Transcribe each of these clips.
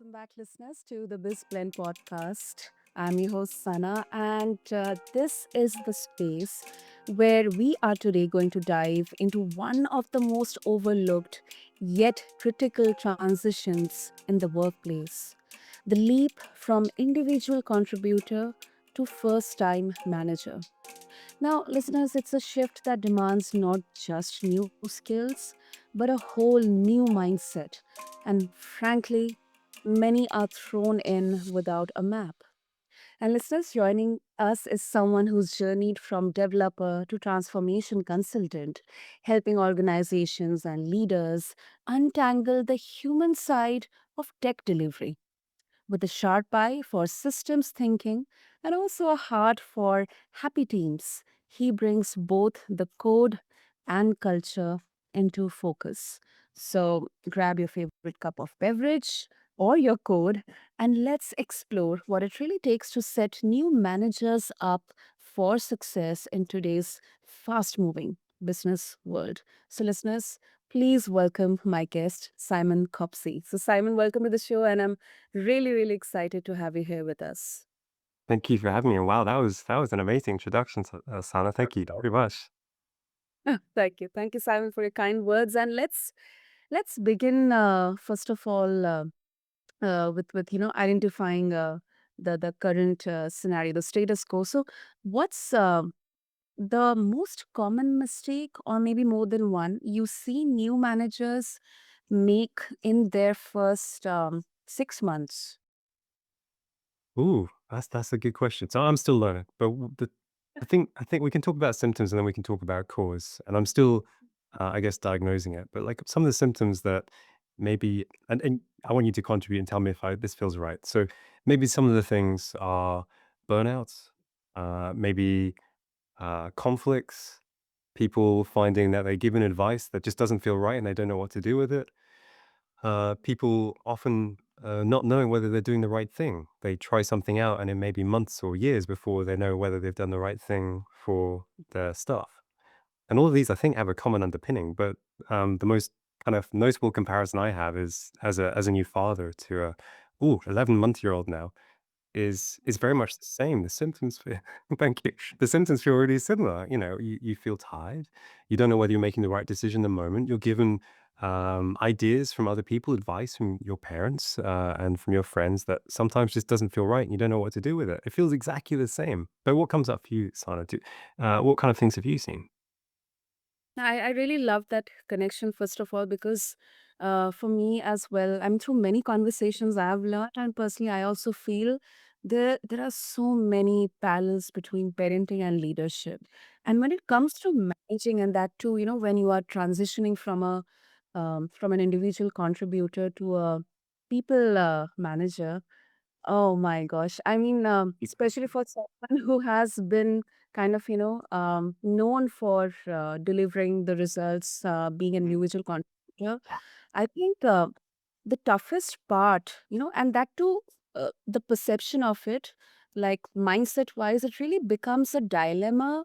welcome back, listeners, to the BizBlend podcast. I'm your host, Sana, and this is the space where we are today going to dive into one of the most overlooked yet critical transitions in the workplace, the leap from individual contributor to first time manager. Now, listeners, it's a shift that demands not just new skills, but a whole new mindset. And frankly, many are thrown in without a map. And listeners, joining us is someone who's journeyed from developer to transformation consultant, helping organizations and leaders untangle the human side of tech delivery with a sharp eye for systems thinking and also a heart for happy teams. He brings both the code and culture into focus. So grab your favorite cup of beverage or your code and let's explore what it really takes to set new managers up for success in today's fast moving business world. So, listeners, please welcome my guest, Simon Copsey. So, Simon, welcome to the show, and I'm really, really excited to have you here with us. Thank you for having me. And wow, that was an amazing introduction, Sana. Thank you very much. Thank you. Thank you, Simon, for your kind words. And let's begin first of all with identifying the current scenario, the status quo. So, what's the most common mistake, or maybe more than one, you see new managers make in their first 6 months? Ooh, that's a good question. So I'm still learning, but I think we can talk about symptoms and then we can talk about cause. And I'm still, I guess, diagnosing it. But like some of the symptoms that maybe, and I want you to contribute and tell me if this feels right. So maybe some of the things are burnouts, maybe conflicts, people finding that they're given advice that just doesn't feel right and they don't know what to do with it. People often not knowing whether they're doing the right thing. They try something out, and it may be months or years before they know whether they've done the right thing for their staff. And all of these, I think, have a common underpinning. But the most kind of notable comparison I have is as a new father to a 11-month-year-old now is very much the same. The symptoms feel thank you. The symptoms feel really similar. You feel tired. You don't know whether you're making the right decision in the moment. You're given ideas from other people, advice from your parents and from your friends that sometimes just doesn't feel right, and you don't know what to do with it. It feels exactly the same. But what comes up for you, Sana? What kind of things have you seen? I really love that connection, first of all, because for me as well, I'm through many conversations I've learned, and personally, I also feel there are so many parallels between parenting and leadership. And when it comes to managing, and that too, when you are transitioning from an individual contributor to a people manager. Oh my gosh. I mean, especially for someone who has been kind of, known for delivering the results, being an individual contributor, I think the toughest part, and that too, the perception of it, like mindset wise, it really becomes a dilemma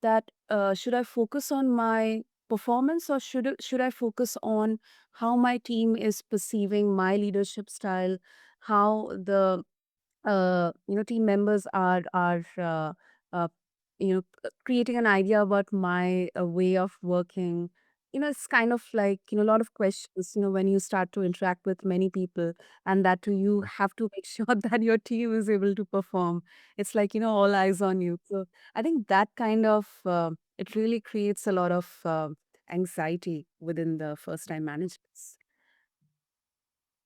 that should I focus on my performance or should I focus on how my team is perceiving my leadership style, how the team members are creating an idea about my way of working. It's kind of like, a lot of questions, when you start to interact with many people, and that too, you have to make sure that your team is able to perform. It's like, all eyes on you. So I think that kind of it really creates a lot of anxiety within the first time managers.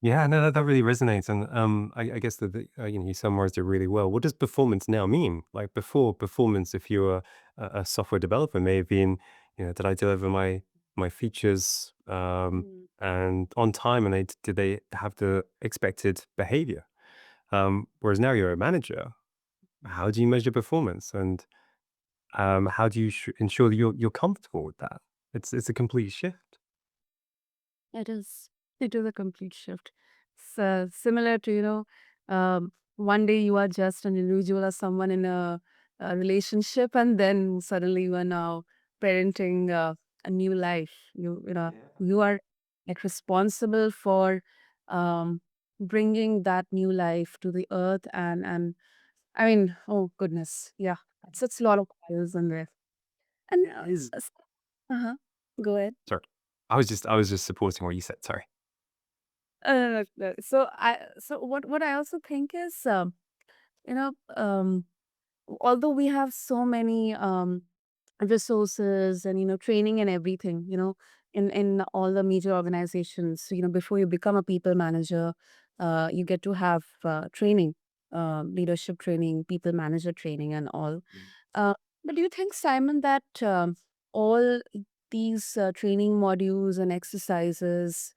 Yeah, no, that really resonates, and I guess that you summarized it really well. What does performance now mean? Like before, performance, if you were a software developer, may have been, did I deliver my features Mm. and on time, and did they have the expected behavior? Whereas now you're a manager. How do you measure performance, and how do you ensure that you're comfortable with that? It's a complete shift. It is. It is a complete shift. So similar to, one day you are just an individual or someone in a relationship, and then suddenly you are now parenting a new life. You know, Yeah. you are like responsible for bringing that new life to the earth. And I mean, oh goodness, yeah, it's a lot of piles in there. And Yeah, is uh-huh, go ahead. sorry. I was just supporting what you said. Sorry. No. So what I also think is, you know, although we have so many resources and training and everything, in all the major organizations, before you become a people manager, you get to have training, leadership training, people manager training, and all. uh, but do you think, Simon, that all these training modules and exercises,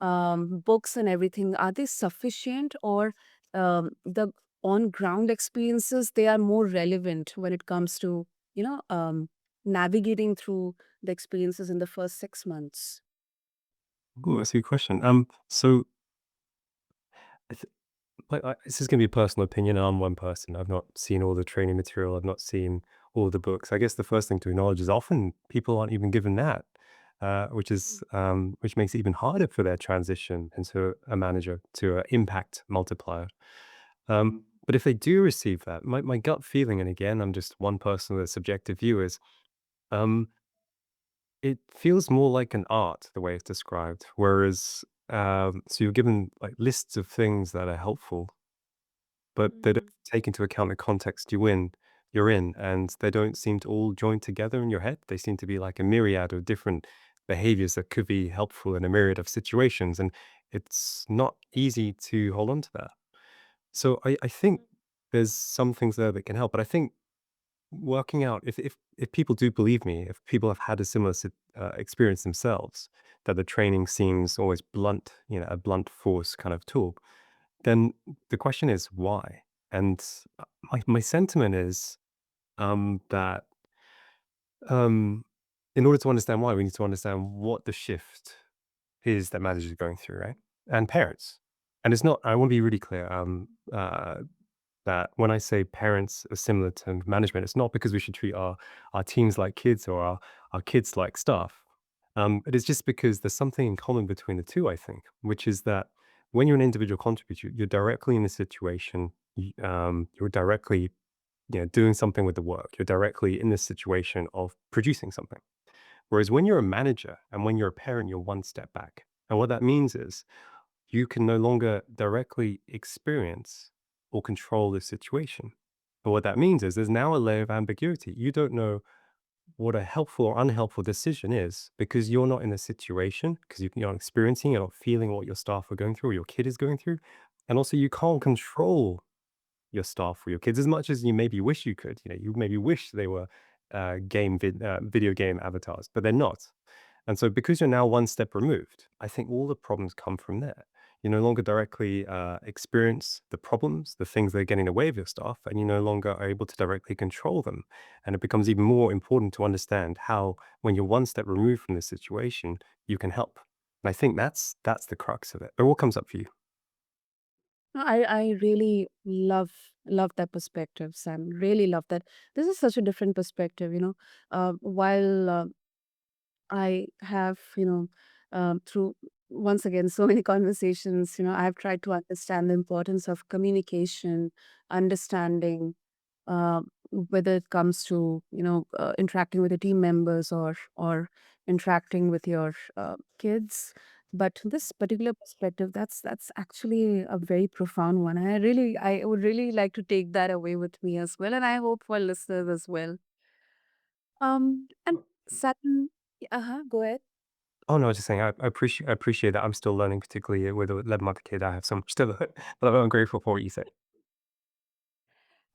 books and everything, are they sufficient, or the on ground experiences, they are more relevant when it comes to navigating through the experiences in the first 6 months? Ooh, that's a good question. So I th this is gonna be a personal opinion, and I'm one person. I've not seen all the training material. I've not seen all the books. I guess the first thing to acknowledge is often people aren't even given that, which makes it even harder for their transition into a manager, to an impact multiplier. But if they do receive that, my gut feeling, and again, I'm just one person with a subjective view, is um, it feels more like an art, the way it's described. Whereas, so you're given like lists of things that are helpful, but they don't Mm, take into account the context you're in, and they don't seem to all join together in your head. They seem to be like a myriad of different behaviors that could be helpful in a myriad of situations, and it's not easy to hold on to that. So I think there's some things there that can help, but I think working out, if people do believe me, if people have had a similar experience themselves, that the training seems always blunt, a blunt force kind of tool, then the question is why? And my sentiment is that um, in order to understand why, we need to understand what the shift is that managers are going through, right? And parents. And it's not, I want to be really clear. That when I say parents are similar to management, it's not because we should treat our teams like kids, or our kids like staff. It is just because there's something in common between the two, I think, which is that when you're an individual contributor, you're directly in the situation. You're directly, doing something with the work. You're directly in this situation of producing something. Whereas when you're a manager and when you're a parent, you're one step back. And what that means is you can no longer directly experience or control the situation. But what that means is there's now a layer of ambiguity. You don't know what a helpful or unhelpful decision is because you're not in the situation, because you're not experiencing, you're not feeling what your staff are going through or your kid is going through. And also, you can't control your staff or your kids as much as you maybe wish you could. You maybe wish they were video game avatars, but they're not. And so because you're now one step removed, I think all the problems come from there. You no longer directly experience the problems, the things that are getting in the way of your staff, and you no longer are able to directly control them. And it becomes even more important to understand how, when you're one step removed from the situation, you can help. And I think that's the crux of it. But what comes up for you? no, I really love that perspective, Sam. Really love that. This is such a different perspective. While I have, through once again so many conversations, I've tried to understand the importance of communication, understanding, uh, whether it comes to interacting with the team members, or interacting with your kids. But this particular perspective, that's actually a very profound one. I would really like to take that away with me as well, and I hope for listeners as well. And Saturn, go ahead. Oh, no, I was just saying I appreciate that I'm still learning, particularly with a 11-month kid. I have so much to learn, but I'm grateful for what you say.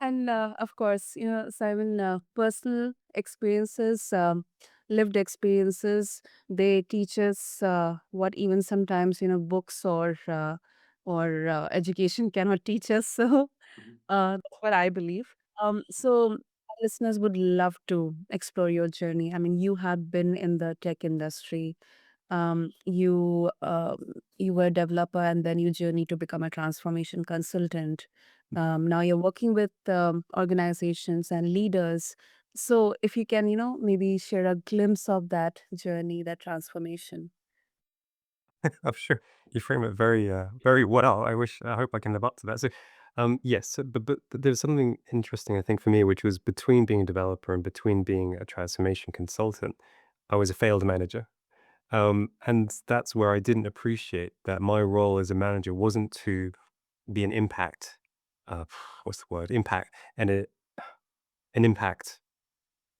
And of course, Simon, personal experiences, lived experiences, they teach us what even sometimes books or education cannot teach us. So that's what I believe. So our listeners would love to explore your journey. I mean, you have been in the tech industry. You were a developer, and then you journeyed to become a transformation consultant. Now you're working with organizations and leaders. So if you can, maybe share a glimpse of that journey, that transformation. I'm sure you frame it very, very well. I hope I can live up to that. So, yes, so, but there's something interesting, I think, for me, which was between being a developer and between being a transformation consultant, I was a failed manager. And that's where I didn't appreciate that my role as a manager wasn't to be an impact, uh, what's the word? Impact, and an impact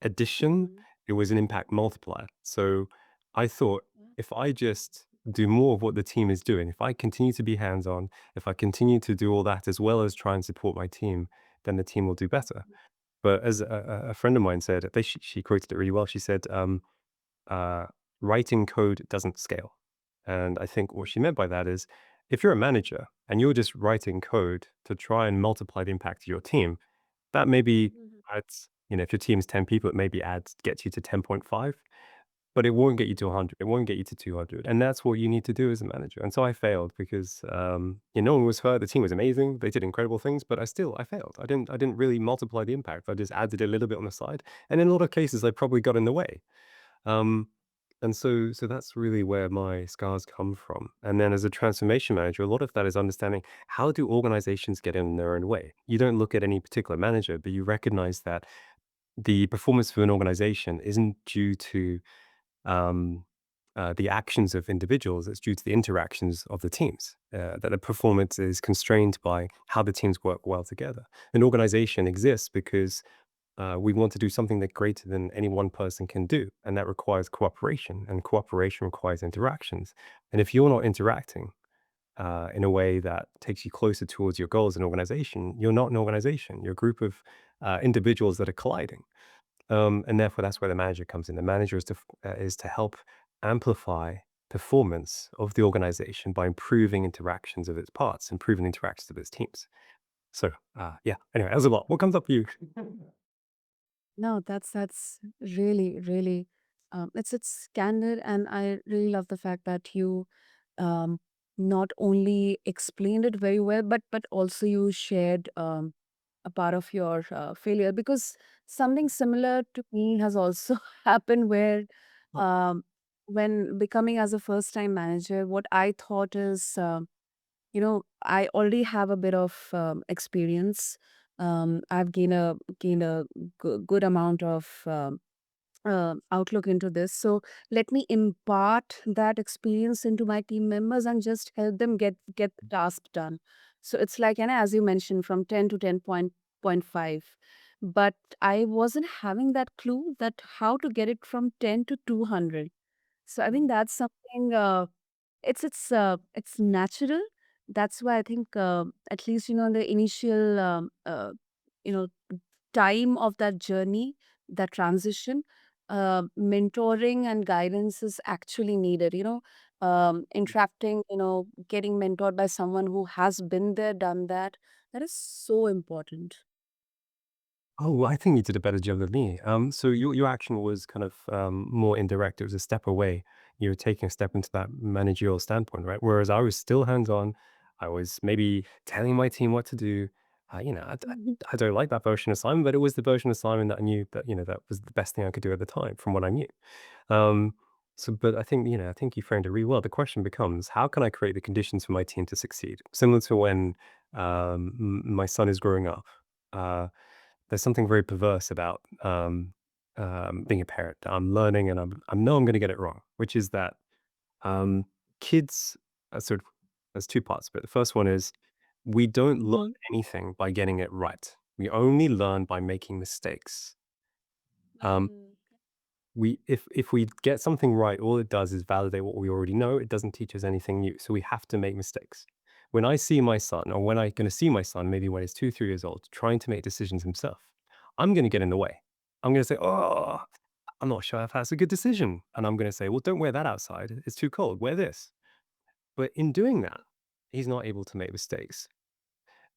addition, Mhm. it was an impact multiplier. So I thought if I just do more of what the team is doing, if I continue to be hands on, if I continue to do all that as well as try and support my team, then the team will do better. But as a friend of mine said, she quoted it really well. She said, uh, writing code doesn't scale. And I think what she meant by that is if you're a manager and you're just writing code to try and multiply the impact of your team, that maybe Mhm. adds, if your team's 10 people, it maybe gets you to 10.5, but it won't get you to 100. It won't get you to 200. And that's what you need to do as a manager. And so I failed because, no one was hurt. The team was amazing. They did incredible things, but I failed. I didn't really multiply the impact. I just added a little bit on the side. And in a lot of cases, I probably got in the way. Um, and so that's really where my scars come from. And then as a transformation manager, a lot of that is understanding how do organizations get in their own way? You don't look at any particular manager, but you recognize that the performance of an organization isn't due to um, the actions of individuals, it's due to the interactions of the teams. That the performance is constrained by how the teams work well together. An organization exists because we want to do something that greater than any one person can do, and that requires cooperation, and cooperation requires interactions. And if you're not interacting in a way that takes you closer towards your goals as an organization, you're not an organization. You're a group of individuals that are colliding, and therefore that's where the manager comes in. The manager is to help amplify performance of the organization by improving interactions of its parts, improving interactions of its teams. So, yeah. Anyway, that was a lot. What comes up for you? No, that's really, really, it's candid, and I really love the fact that you um, not only explained it very well, but also you shared a part of your failure, because something similar to me has also happened where um, when becoming as a first time manager, what I thought is, I already have a bit of experience. I've gained a good amount of outlook into this. So let me impart that experience into my team members and just help them get the task done. So it's like, and as you mentioned, from 10 to 10.5. But I wasn't having that clue that how to get it from 10 to 200. So I think that's something. It's natural. That's why I think, at least, the initial, you know, time of that journey, that transition, mentoring and guidance is actually needed. Interacting, getting mentored by someone who has been there, done that. That is so important. Oh, well, I think you did a better job than me. So your action was kind of more indirect. It was a step away. You were taking a step into that managerial standpoint, right? Whereas I was still hands on. I was maybe telling my team what to do. I don't like that version of Simon, but it was the version of Simon that I knew that that was the best thing I could do at the time from what I knew. Um, but I think you framed it really well. The question becomes, how can I create the conditions for my team to succeed? Similar to when my son is growing up. Uh, there's something very perverse about, being a parent. I'm learning and I know I'm gonna get it wrong, which is that, um, kids sort of there's 2 parts of it. The first one is we don't learn Mhm. anything by getting it right. We only learn by making mistakes. Um Mm. we if we get something right, all it does is validate what we already know. It doesn't teach us anything new. So we have to make mistakes. When I see my son, or when I'm going to see my son, maybe when he's 2, 3 years old, trying to make decisions himself, I'm going to get in the way. I'm going to say, "Oh, I'm not sure if that's a good decision." And I'm going to say, "Well, don't wear that outside. It's too cold. Wear this." But in doing that, he's not able to make mistakes.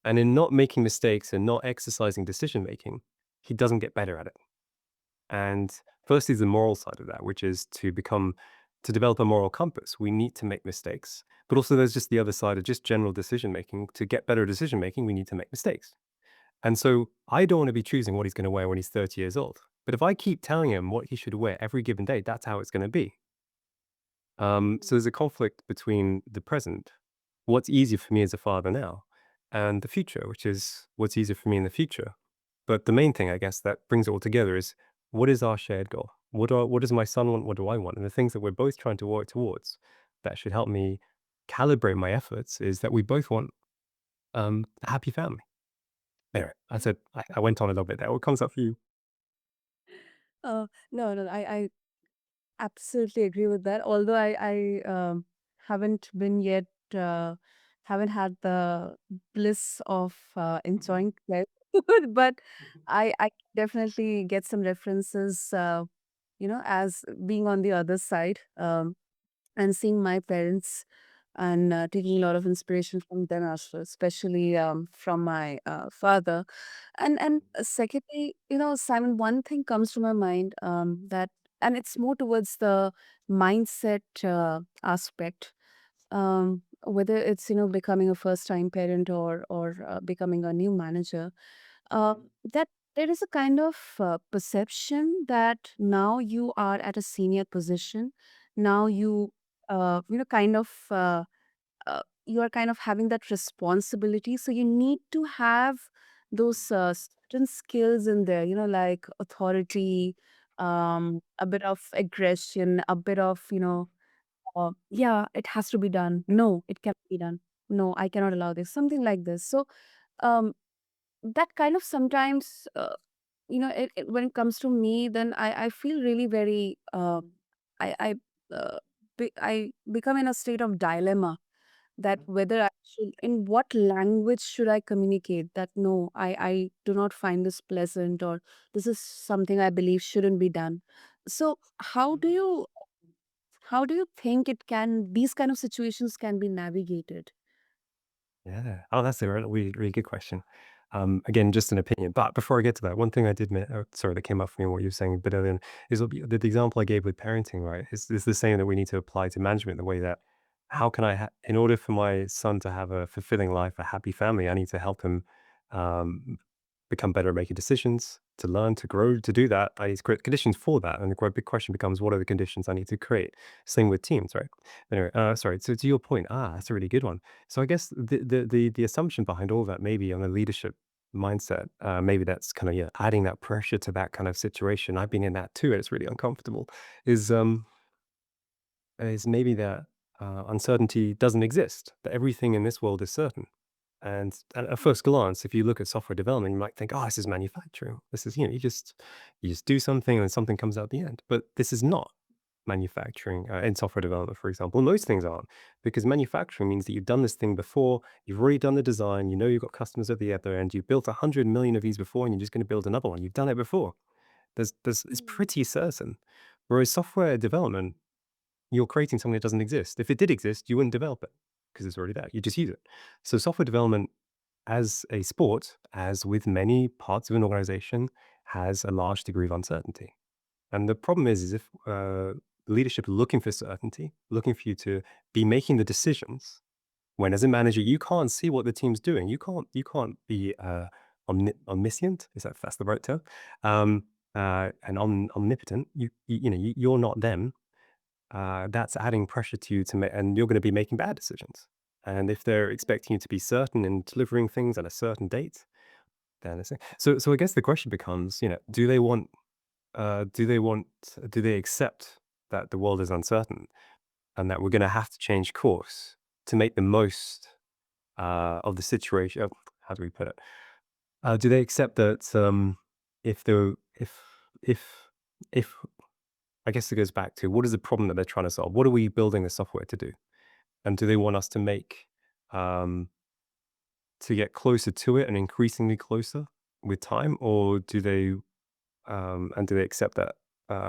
And in not making mistakes and not exercising decision making, he doesn't get better at it. And first is the moral side of that, which is to develop a moral compass. We need to make mistakes, but also there's just the other side of just general decision making. To get better decision making, we need to make mistakes. And so I don't want to be choosing what he's going to wear when he's 30 years old. But if I keep telling him what he should wear every given day, that's how it's going to be. So there's a conflict between the present, what's easier for me as a father now, and the future, which is what's easier for me in the future. But the main thing, I guess, that brings it all together is what is our shared goal? What does my son want? What do I want? And the things that we're both trying to work towards that should help me calibrate my efforts is that we both want a happy family. Anyway, I went on a little bit there. What comes up for you? No, no, I absolutely agree with that. Although I haven't been yet, uh, haven't had the bliss of enjoying life, but I definitely get some references, as being on the other side, and seeing my parents and taking a lot of inspiration from them as well, especially from my father. And secondly, Simon, one thing comes to my mind, that, and it's more towards the mindset aspect. Whether it's becoming a first time parent or becoming a new manager, that there is a kind of perception that now you are at a senior position. Now kind of you are kind of having that responsibility, so you need to have those certain skills in there, like authority, a bit of aggression, a bit of yeah, it has to be done, no, it cannot be done, no, I cannot allow this, something like this. So um that kind of sometimes, when it comes to me, then I feel really very, I I become in a state of dilemma, that whether I should, in what language should I communicate that no, I do not find this pleasant, or this is something I believe shouldn't be done. So how do you think these kind of situations can be navigated? Yeah. Oh, that's a really, really good question. Again, just an opinion. But before I get to that, one thing I did, sorry, that came up for me, what you were saying a bit earlier, is the example I gave with parenting, right? Is the same that we need to apply to management. The way that, how can in order for my son to have a fulfilling life, a happy family, I need to help him um, become better at making decisions, to learn, to grow. To do that, I need to create conditions for that. And the quite big question becomes, what are the conditions I need to create? Same with teams, right? Anyway, sorry. So to your point, that's a really good one. So I guess the assumption behind all that, maybe on the leadership mindset, maybe that's kind of, yeah, adding that pressure to that kind of situation. I've been in that too, and it's really uncomfortable. Is is maybe that uncertainty doesn't exist. That everything in this world is certain. And at first glance, if you look at software development, you might think, "Oh, this is manufacturing. This is, you just do something and something comes out at the end." But this is not manufacturing in software development, for example. Most things aren't, because manufacturing means that you've done this thing before. You've already done the design. You know you've got customers at the other end. You've built 100 million of these before, and you're just going to build another one. You've done it before. It's pretty certain. Whereas software development, you're creating something that doesn't exist. If it did exist, you wouldn't develop it because it's already there. You just use it. So software development as a sport, as with many parts of an organization, has a large degree of uncertainty. And the problem is if leadership are looking for certainty, looking for you to be making the decisions, when as a manager you can't see what the team's doing, you can't be omniscient. Is that if that's the right term? And omnipotent. You're not them. That's adding pressure to you to make, and you're going to be making bad decisions. And if they're expecting you to be certain in delivering things at a certain date, then it's so. I guess the question becomes, do they want, do they accept that the world is uncertain and that we're going to have to change course to make the most of the situation? How do we put it? Do they accept that if the if if I guess it goes back to what is the problem that they're trying to solve? What are we building the software to do? And do they want us to um, to get closer to it and increasingly closer with time, or do they accept that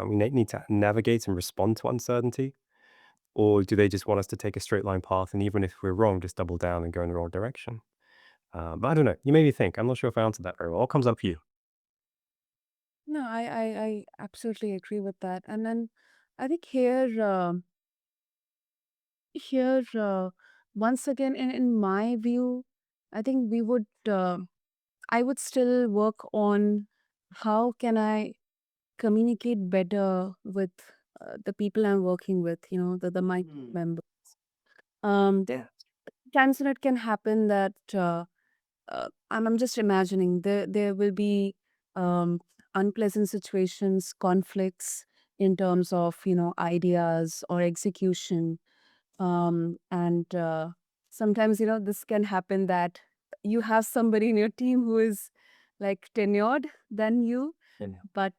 we need to navigate and respond to uncertainty, or do they just want us to take a straight line path and even if we're wrong, just double down and go in the wrong direction? But I don't know. You made me think. I'm not sure if I answered that very well. What comes up for you? No, I absolutely agree with that. And then I think here, once again, in my view, I think I would still work on how can I communicate better with the people I'm working with, my Mm. member. There Yeah. are times when it can happen that I'm just imagining there will be um, unpleasant situations, conflicts in terms of ideas or execution, and sometimes this can happen that you have somebody in your team who is like tenured than you, Yeah. but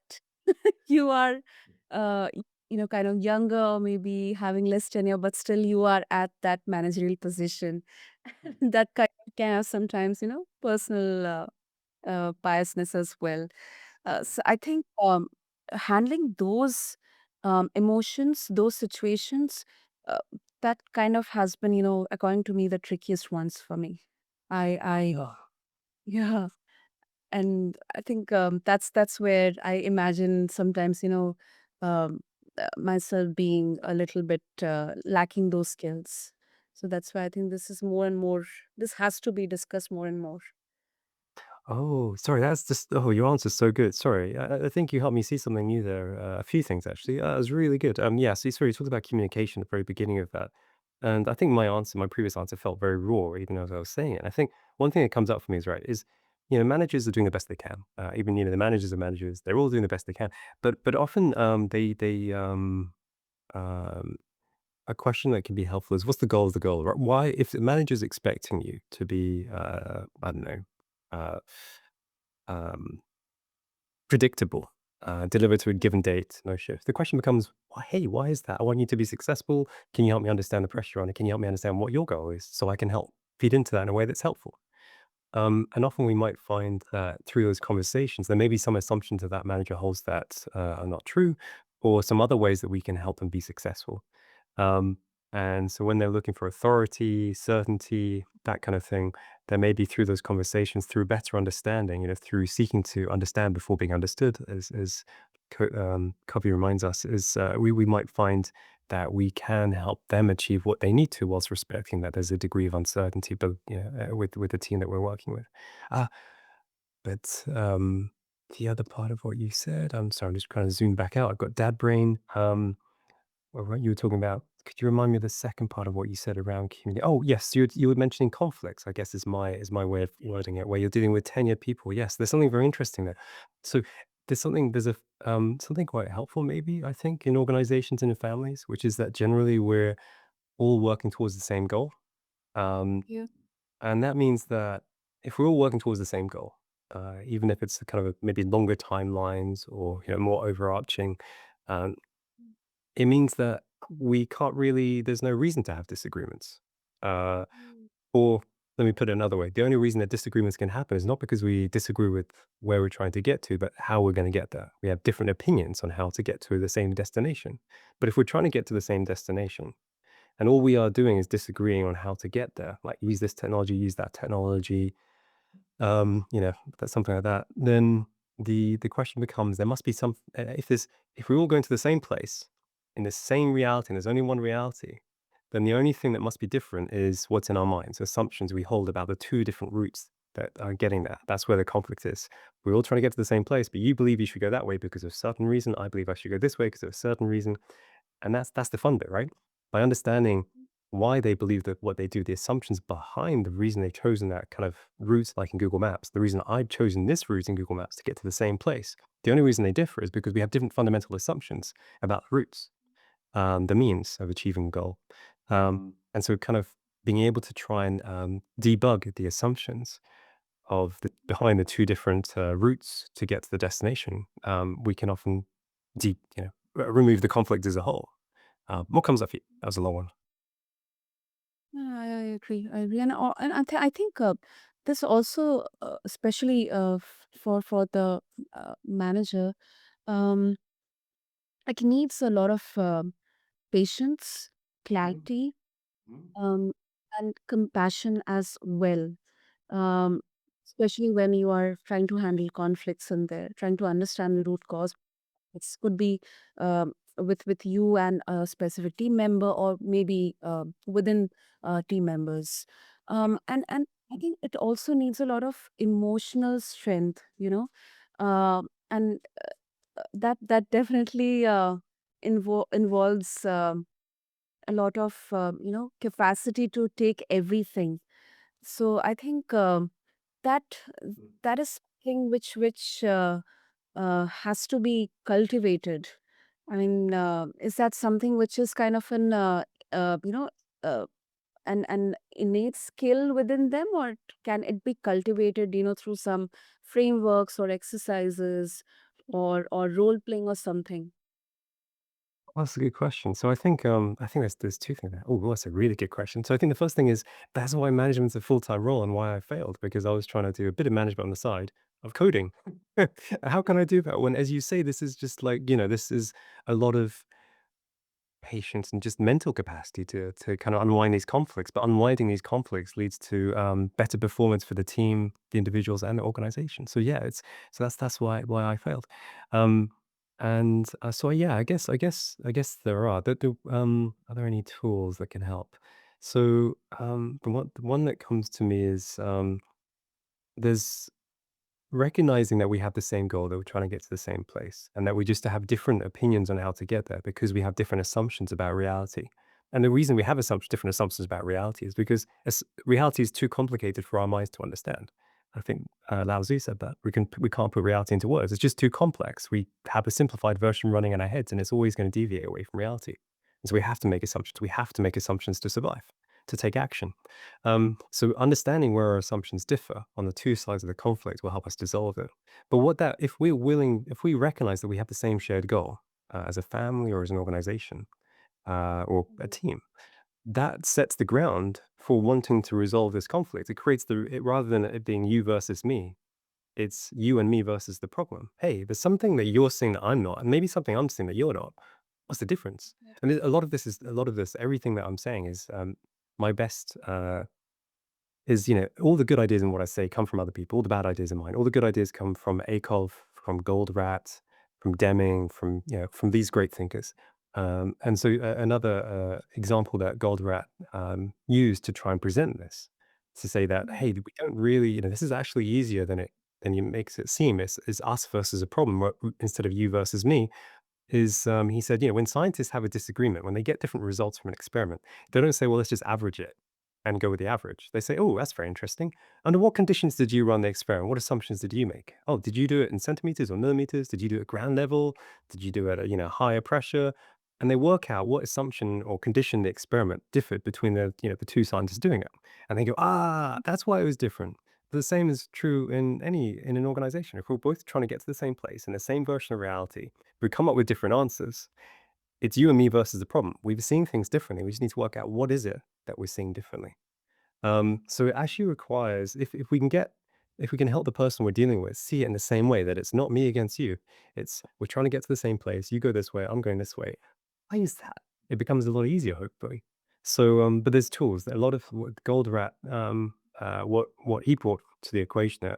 you are kind of younger or maybe having less tenure, but still you are at that managerial position. That kind can have sometimes personal biasness as well. So I think handling those emotions, those situations, uh, that kind of has been, according to me, the trickiest ones for me. I Yeah. Yeah, and I think that's where I imagine sometimes, myself being a little bit lacking those skills. So that's why I think this is more and more. This has to be discussed more and more. Oh, sorry, that's just oh, your answer's so good. Sorry. I think you helped me see something new there. A few things actually. It was really good. Yeah, so sorry, you talked about communication at the very beginning of that. And I think my previous answer felt very raw, even as I was saying it. I think one thing that comes up for me is right, is managers are doing the best they can. Even the managers of managers, they're all doing the best they can. But often um a question that can be helpful is what's the goal of the goal, right? Why, if the manager's expecting you to be, I don't know, uh, um, predictable, deliver to a given date, no shift. The question becomes, why, hey, why is that? I want you to be successful. Can you help me understand the pressure on it? Can you help me understand what your goal is so I can help feed into that in a way that's helpful? And often we might find that through those conversations, there may be some assumptions that that manager holds that are not true, or some other ways that we can help them be successful. Um, and so when they're looking for authority, certainty, that kind of thing, there may be through those conversations, through better understanding, through seeking to understand before being understood, as Covey reminds us, is we might find that we can help them achieve what they need to, whilst respecting that there's a degree of uncertainty, but with the team that we're working with. Uh, but the other part of what you said, I'm sorry, I'm just trying to zoom back out. I've got dad brain. What you were talking about, could you remind me of the second part of what you said around community? Oh, yes, you were mentioning conflicts, I guess is my way of wording it, where you're dealing with tenured people. Yes, there's something very interesting there. So there's something quite helpful maybe, I think, in organizations and in families, which is that generally we're all working towards the same goal. Um, Yeah. and that means that if we're all working towards the same goal, even if it's kind of maybe longer timelines or more overarching, um, it means that we can't really there's no reason to have disagreements. Uh, or let me put it another way, the only reason that disagreements can happen is not because we disagree with where we're trying to get to, but how we're gonna get there. We have different opinions on how to get to the same destination. But if we're trying to get to the same destination, and all we are doing is disagreeing on how to get there, like use this technology, use that technology, that's something like that, then the question becomes there must be some if we're all going to the same place in the same reality and there's only one reality, then the only thing that must be different is what's in our minds, assumptions we hold about the two different routes that are getting there. That's where the conflict is. We're all trying to get to the same place, but you believe you should go that way because of a certain reason. I believe I should go this way because of a certain reason. And that's the fun bit, right? By understanding why they believe that what they do, the assumptions behind the reason they've chosen that kind of route, like in Google Maps, the reason I've chosen this route in Google Maps to get to the same place. The only reason they differ is because we have different fundamental assumptions about routes, the means of achieving a goal. And so kind of being able to try and debug the assumptions of behind the two different routes to get to the destination, we can often remove the conflict as a whole. What comes up for you? That was a long one. Yeah, I agree. I agree, and I think this also, especially for the manager, um, like needs a lot of patience, Mm, clarity, mm, um, and compassion as well. Um, Especially when you are trying to handle conflicts in there, trying to understand the root cause. It could be with you and a specific team member, or maybe within team members. And I think it also needs a lot of emotional strength, and that definitely. involves a lot of capacity to take everything. So I think that that is something which has to be cultivated. I mean, is that something which is kind of uh, you know uh, an innate skill within them, or can it be cultivated, through some frameworks or exercises, or role playing or something? Well, that's a good question. So I think there's two things there. Oh, that's a really good question. So I think the first thing is that's why management's a full-time role and why I failed because I was trying to do a bit of management on the side of coding. How can I do that when, as you say, this is just like, this is a lot of patience and just mental capacity to kind of unwind these conflicts. But unwinding these conflicts leads to better performance for the team, the individuals, and the organization. So yeah, it's so that's why I failed. Um, and so yeah, I guess there are. Are there any tools that can help? So the one that comes to me is there's recognizing that we have the same goal, that we're trying to get to the same place, and that we just have different opinions on how to get there because we have different assumptions about reality. And the reason we have different assumptions about reality is because reality is too complicated for our minds to understand. I think Lao Tzu said that we can't put reality into words. It's just too complex. We have a simplified version running in our heads, and it's always going to deviate away from reality. And so we have to make assumptions. We have to make assumptions to survive, to take action. So understanding where our assumptions differ on the two sides of the conflict will help us dissolve it. But if we recognize that we have the same shared goal as a family or as an organization or a team, that sets the ground for wanting to resolve this conflict. It creates rather than it being you versus me, it's you and me versus the problem. Hey, there's something that you're seeing that I'm not, and maybe something I'm seeing that you're not. What's the difference? And a lot of this, everything that I'm saying is my best. All the good ideas in what I say come from other people, all the bad ideas are mine. All the good ideas come from Akov, from Goldratt, from Deming, from these great thinkers. And so another example that Goldratt used to try and present this, to say that, hey, we don't really, this is actually easier than it makes it seem. It's us versus a problem instead of you versus me is he said, when scientists have a disagreement, when they get different results from an experiment, they don't say, well, let's just average it and go with the average. They say, oh, that's very interesting. Under what conditions did you run the experiment? What assumptions did you make? Oh, did you do it in centimeters or millimeters? Did you do it at ground level? Did you do it at higher pressure? And they work out what assumption or condition the experiment differed between the two scientists doing it. And they go, that's why it was different. The same is true in an organization. If we're both trying to get to the same place in the same version of reality, we come up with different answers. It's you and me versus the problem. We've seen things differently. We just need to work out what is it that we're seeing differently. So it actually requires if we can help the person we're dealing with see it in the same way that it's not me against you. It's we're trying to get to the same place. You go this way, I'm going this way. Why is that? It becomes a lot easier, hopefully. So, but there's tools. A lot of what Goldratt, what he brought to the equation.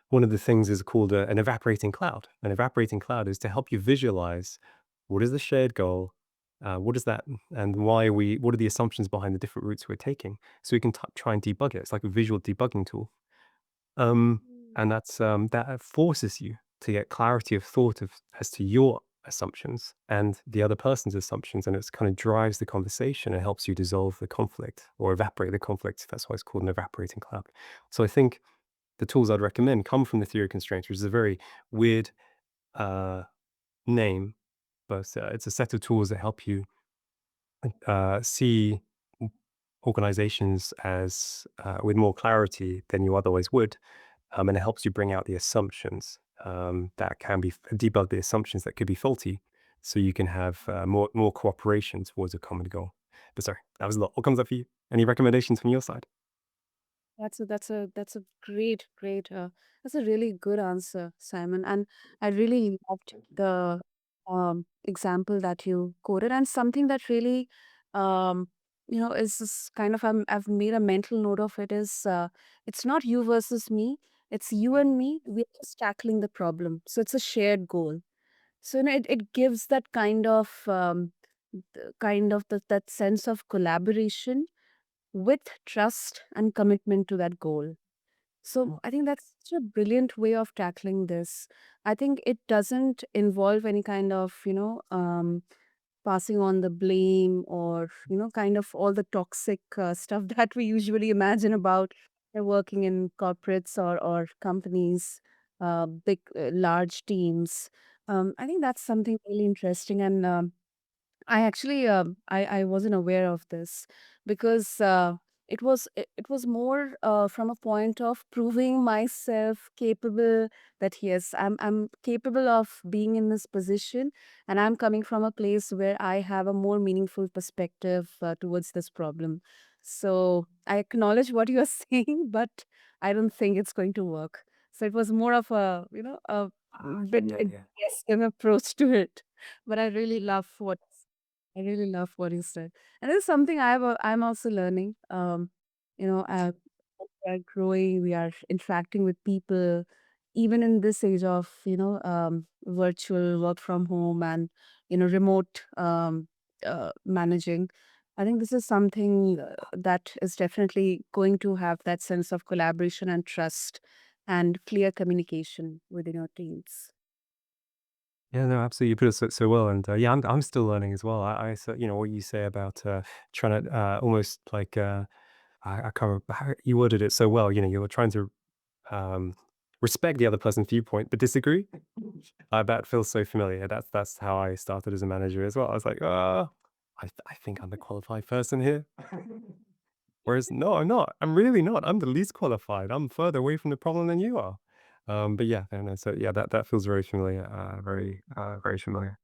One of the things is called an evaporating cloud. An evaporating cloud is to help you visualize what is the shared goal, what is that, and why are we? What are the assumptions behind the different routes we're taking, so we can try and debug it. It's like a visual debugging tool. Um, and that forces you to get clarity of thought as to your assumptions and the other person's assumptions, and it's kind of drives the conversation and helps you dissolve the conflict or evaporate the conflict. That's why it's called an evaporating cloud. So I think the tools I'd recommend come from the theory of constraints, which is a very weird uh, name, but it's a set of tools that help you see organizations as with more clarity than you otherwise would, and it helps you bring out the assumptions that can be debug the assumptions that could be faulty, so you can have more cooperation towards a common goal. But sorry, that was a lot. What comes up for you? Any recommendations from your side? That's a great that's a really good answer, Simon. And I really loved the example that you quoted, and something that really is kind of I've made a mental note of it is it's not you versus me, it's you and me. We're just tackling the problem. So it's a shared goal. So it gives that that sense of collaboration with trust and commitment to that goal. So I think that's such a brilliant way of tackling this. I think it doesn't involve any kind of, passing on the blame or, kind of all the toxic stuff that we usually imagine about working in corporates or companies, big, large teams. I think that's something really interesting. And I actually, I wasn't aware of this because it was more from a point of proving myself capable, that yes, I'm capable of being in this position, and I'm coming from a place where I have a more meaningful perspective towards this problem. So I acknowledge what you are saying, but I don't think it's going to work. So it was more of a, a bit Yeah, yeah. an approach to it. But I really love what you said. And it's something I'm also learning. You know, uh, we are growing, we are interacting with people, even in this age of, virtual work from home and, remote managing. I think this is something that is definitely going to have that sense of collaboration and trust and clear communication within your teams. Yeah, no, absolutely. You put it so well, and yeah, I'm still learning as well. You know, what you say about trying to almost like I can't remember how you worded it so well. You know, you're trying to um, respect the other person's viewpoint, but disagree. That feels so familiar. That's how I started as a manager as well. I was like, I think I'm the qualified person here. Whereas, no, I'm not. I'm really not. I'm the least qualified. I'm further away from the problem than you are. But yeah, I don't know. So yeah, that feels very familiar. Very familiar.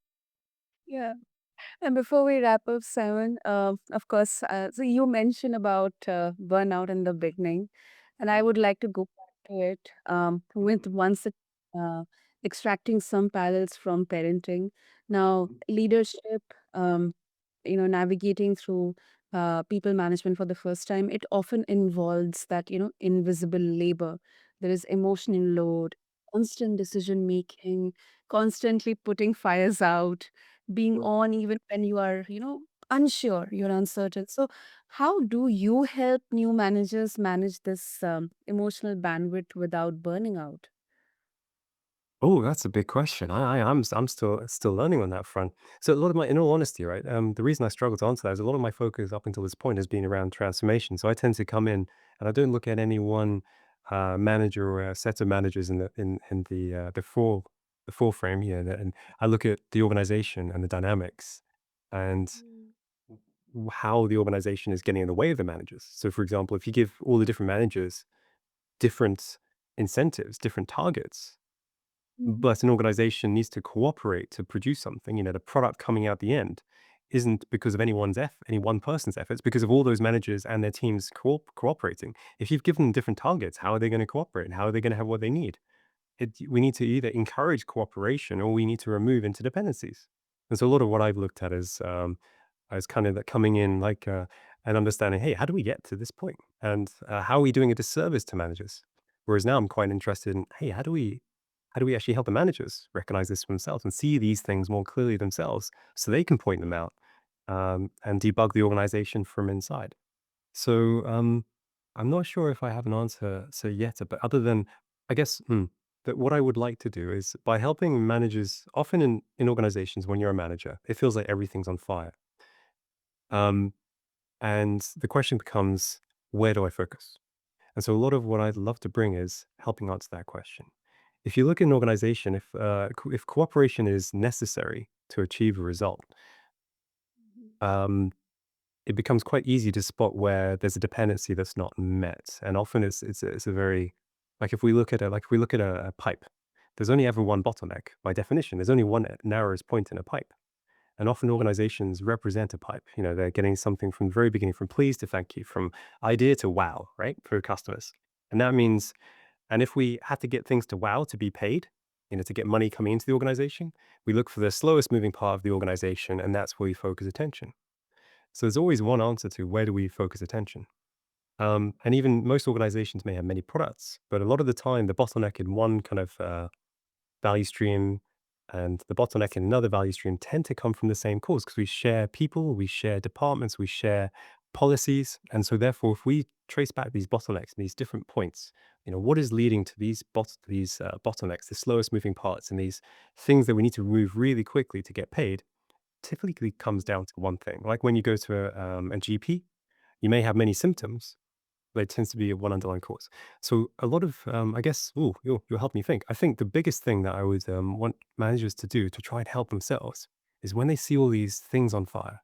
Yeah. And before we wrap up, Simon, of course, so you mentioned about burnout in the beginning, and I would like to go back to it with once it, uh, extracting some parallels from parenting. Now, leadership, navigating through people management for the first time, it often involves that, invisible labor. There is emotional load, constant decision making, constantly putting fires out, being on even when you are, unsure, you're uncertain. So, how do you help new managers manage this emotional bandwidth without burning out? Oh, that's a big question. I'm still learning on that front. So a lot of my, in all honesty, right? The reason I struggle to answer that is a lot of my focus up until this point has been around transformation. So I tend to come in and I don't look at any one manager or a set of managers in the full frame here, and I look at the organization and the dynamics and how the organization is getting in the way of the managers. So, for example, if you give all the different managers different incentives, different targets, Mhm. but an organization needs to cooperate to produce something. You know, the product coming out the end isn't because of any one person's efforts, because of all those managers and their teams cooperating. If you've given them different targets, how are they going to cooperate? How are they going to have what they need? We need to either encourage cooperation or we need to remove interdependencies. And so a lot of what I've looked at is as kind of that coming in like and understanding, hey, how do we get to this point? And how are we doing a disservice to managers? Whereas now I'm quite interested in, hey, how do we actually help the managers recognize this for themselves and see these things more clearly themselves so they can point them out and debug the organization from inside? So I'm not sure if I have an answer so yet, but other than I guess that what I would like to do is by helping managers, often in organizations, when you're a manager, it feels like everything's on fire. Um, and the question becomes, where do I focus? And so a lot of what I'd love to bring is helping answer that question. If you look at an organization, if cooperation is necessary to achieve a result, um, it becomes quite easy to spot where there's a dependency that's not met. And often it's a very like if we look at a pipe, there's only ever one bottleneck by definition. There's only one narrowest point in a pipe. And often organizations represent a pipe. You know, they're getting something from the very beginning, from please to thank you, from idea to wow, right? For customers. And that means, and if we had to get things to wow to be paid, you know, to get money coming into the organization, we look for the slowest moving part of the organization, and that's where we focus attention. So there's always one answer to where do we focus attention. And even most organizations may have many products, but a lot of the time, the bottleneck in one kind of value stream and the bottleneck in another value stream tend to come from the same cause because we share people, we share departments, we share policies. And so, therefore, if we trace back these bottlenecks and these different points, What is leading to these bottlenecks, the slowest moving parts, and these things that we need to move really quickly to get paid, typically comes down to one thing. Like when you go to a GP, you may have many symptoms, but it tends to be one underlying cause. So a lot of, I guess, you'll help me think. I think the biggest thing that I would want managers to do to try and help themselves is when they see all these things on fire,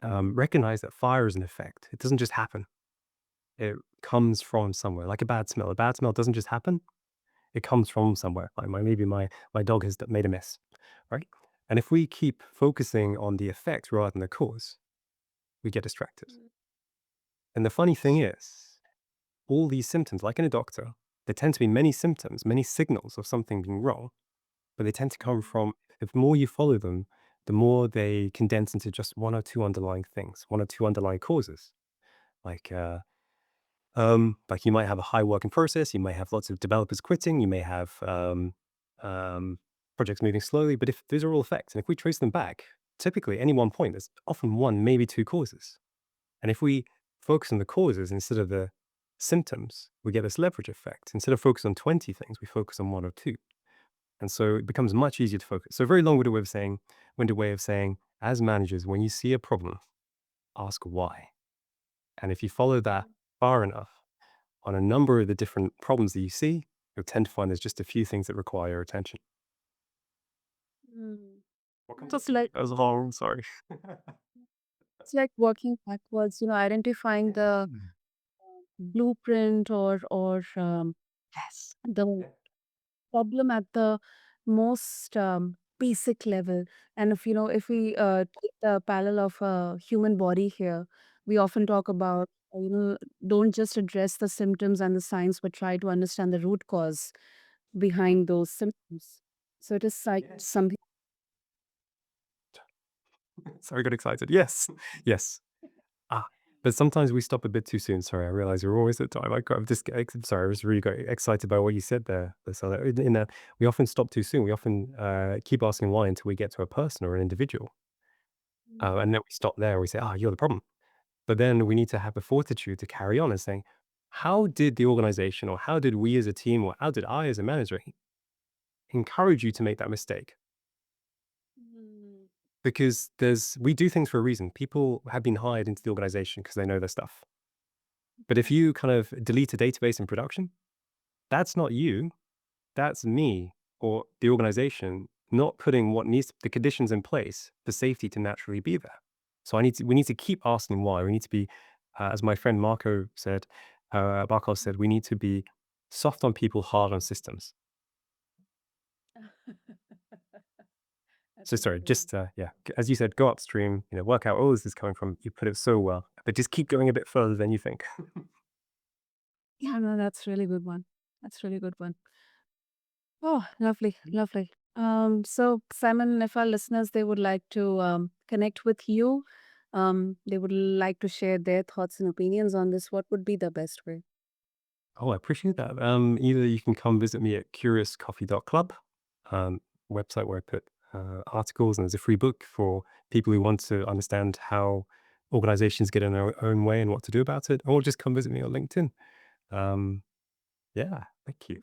recognize that fire is an effect. It doesn't just happen. It comes from somewhere, like a bad smell. A bad smell doesn't just happen. It comes from somewhere. Like maybe my dog has made a mess, right? And if we keep focusing on the effect rather than the cause, we get distracted. And the funny thing is, all these symptoms, like in a doctor, there tend to be many symptoms, many signals of something being wrong, but they tend to come from, if the more you follow them, the more they condense into just one or two underlying things, one or two underlying causes. Like, like you might have a high working process, you may have lots of developers quitting, you may have um, projects moving slowly, but if these are all effects, and if we trace them back, typically any one point, there's often one, maybe two causes. And if we focus on the causes instead of the symptoms, we get this leverage effect. Instead of focus on 20 things, we focus on one or two. And so it becomes much easier to focus. So a very winded way of saying, as managers, when you see a problem, ask why. And if you follow that far enough on a number of the different problems that you see, you'll tend to find there's just a few things that require your attention. Mm. What comes So up it's for you? like That was long, sorry. working backwards, identifying the Mm. blueprint or Yes. the Yeah. problem at the most basic level. And if we take the parallel of a human body here, we often talk about, don't just address the symptoms and the signs, but try to understand the root cause Mhm. behind those symptoms. So it is like Yes. something. Sorry, I got excited. Yes. Yes. Ah, but sometimes we stop a bit too soon. Sorry, I realize you're always at time. I'm just sorry. I was really got excited by what you said there. So in that, we often stop too soon. We often keep asking why until we get to a person or an individual, and then we stop there. We say, "Ah, you're the problem." But then we need to have the fortitude to carry on and saying, "How did the organization, or how did we as a team, or how did I as a manager encourage you to make that mistake?" Mm. Because we do things for a reason. People have been hired into the organization because they know their stuff. But if you kind of delete a database in production, that's not you, that's me or the organization not putting what needs the conditions in place for safety to naturally be there. So we need to keep asking why. We need to be, as my friend Barkov said, we need to be soft on people, hard on systems. That's So a good sorry, one. just yeah, as you said, go upstream, work out where all this is coming from. You put it so well, but just keep going a bit further than you think. Yeah, no, that's really good one. That's really good one. Oh, lovely, lovely. So Simon, if our listeners they would like to connect with you, they would like to share their thoughts and opinions on this, what would be the best way? Oh, I appreciate that. Either you can come visit me at curiouscoffee.club, um, website where I put articles, and there's a free book for people who want to understand how organizations get in their own way and what to do about it, or just come visit me on LinkedIn. Um, yeah, thank you.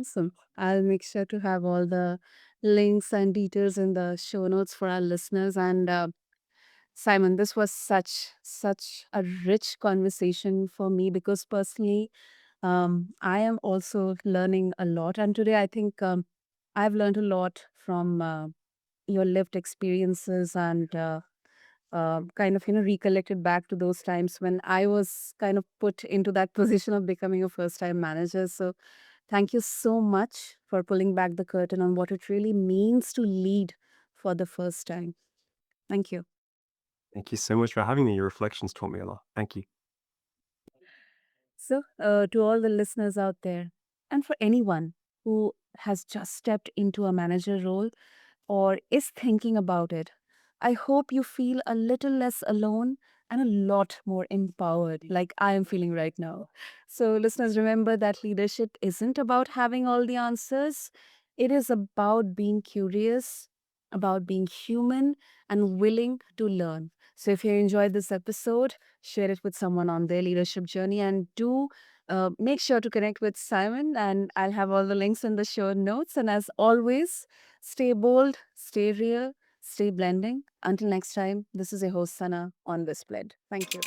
Awesome. I'll make sure to have all the links and details in the show notes for our listeners. And Simon, this was such a rich conversation for me because personally, I am also learning a lot. And today, I think I've learned a lot from your lived experiences and kind of recollected back to those times when I was kind of put into that position of becoming a first time manager. So thank you so much for pulling back the curtain on what it really means to lead for the first time. Thank you. Thank you so much for having me. Your reflections taught me a lot. Thank you. So, to all the listeners out there, and for anyone who has just stepped into a manager role or is thinking about it, I hope you feel a little less alone and a lot more empowered, like I am feeling right now. So, listeners, remember that leadership isn't about having all the answers, it is about being curious, about being human and willing to learn. So, if you enjoyed this episode, share it with someone on their leadership journey, and do make sure to connect with Simon. And I'll have all the links in the show notes. And as always, stay bold, stay real, stay blending. Until next time, this is your host, Sana on BizBlend. Thank you.